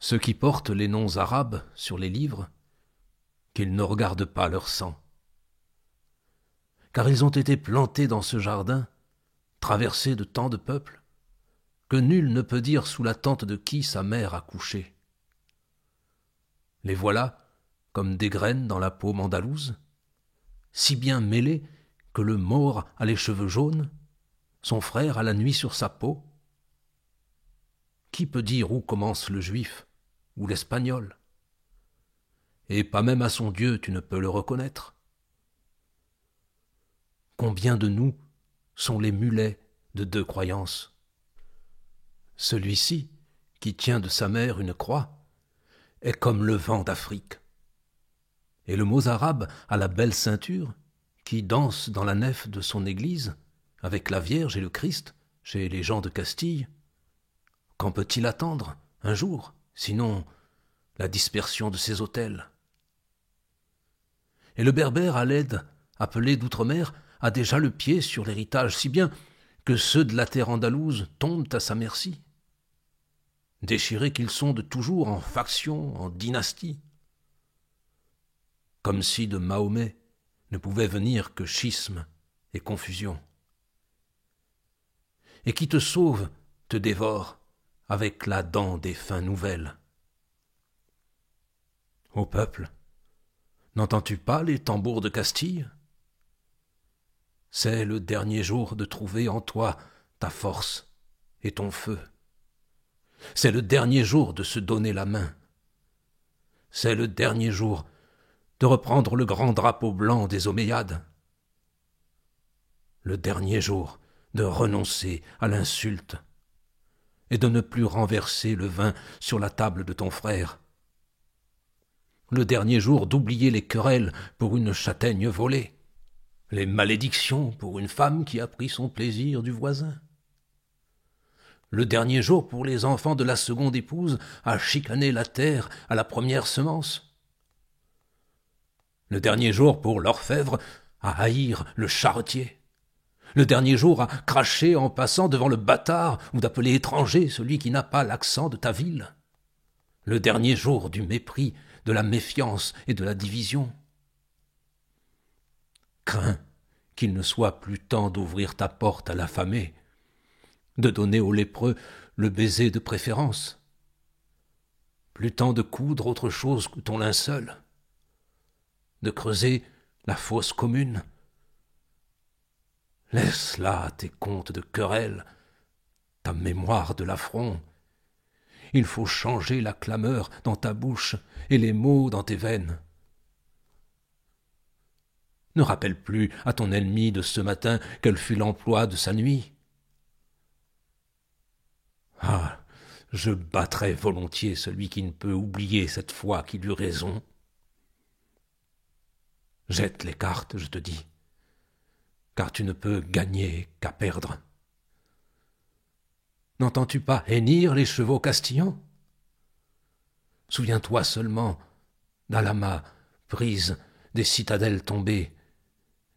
ceux qui portent les noms arabes sur les livres, qu'ils ne regardent pas leur sang. Car ils ont été plantés dans ce jardin, traversé de tant de peuples, que nul ne peut dire sous la tente de qui sa mère a couché. Les voilà, comme des graines dans la paume andalouse, si bien mêlés que le maure a les cheveux jaunes, son frère a la nuit sur sa peau. Qui peut dire où commence le juif ou l'espagnol? Et pas même à son Dieu tu ne peux le reconnaître. Combien de nous sont les mulets de deux croyances? Celui-ci, qui tient de sa mère une croix, est comme le vent d'Afrique. Et le mozarabe a la belle ceinture, qui danse dans la nef de son église, avec la Vierge et le Christ, chez les gens de Castille. Qu'en peut-il attendre, un jour, sinon la dispersion de ses autels? Et le berbère à l'aide, appelé d'outre-mer, a déjà le pied sur l'héritage, si bien que ceux de la terre andalouse tombent à sa merci. Déchirés qu'ils sont de toujours en faction, en dynastie. Comme si de Mahomet ne pouvait venir que schisme et confusion. Et qui te sauve, te dévore, avec la dent des fins nouvelles. Ô peuple, n'entends-tu pas les tambours de Castille? C'est le dernier jour de trouver en toi ta force et ton feu. C'est le dernier jour de se donner la main. C'est le dernier jour de reprendre le grand drapeau blanc des Omeyyades. Le dernier jour de renoncer à l'insulte et de ne plus renverser le vin sur la table de ton frère. Le dernier jour d'oublier les querelles pour une châtaigne volée, les malédictions pour une femme qui a pris son plaisir du voisin. Le dernier jour pour les enfants de la seconde épouse à chicaner la terre à la première semence. Le dernier jour pour l'orfèvre à haïr le charretier. Le dernier jour à cracher en passant devant le bâtard ou d'appeler étranger celui qui n'a pas l'accent de ta ville. Le dernier jour du mépris, de la méfiance et de la division. Crains qu'il ne soit plus temps d'ouvrir ta porte à l'affamé, de donner au lépreux le baiser de préférence, plus temps de coudre autre chose que ton linceul, de creuser la fosse commune. Laisse là tes contes de querelle, ta mémoire de l'affront. Il faut changer la clameur dans ta bouche et les mots dans tes veines. Ne rappelle plus à ton ennemi de ce matin quel fut l'emploi de sa nuit. Ah, je battrais volontiers celui qui ne peut oublier cette fois qu'il eut raison. Jette les cartes, je te dis, car tu ne peux gagner qu'à perdre. N'entends-tu pas hennir les chevaux castillans? Souviens-toi seulement d'Alama, prise des citadelles tombées.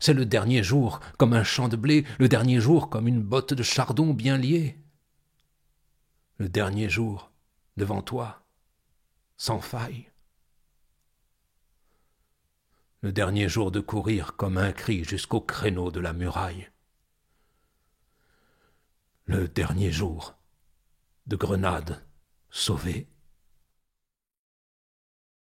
C'est le dernier jour comme un champ de blé, le dernier jour comme une botte de chardon bien liée. Le dernier jour, devant toi, sans faille. Le dernier jour de courir comme un cri jusqu'au créneau de la muraille. Le dernier jour de Grenade sauvée.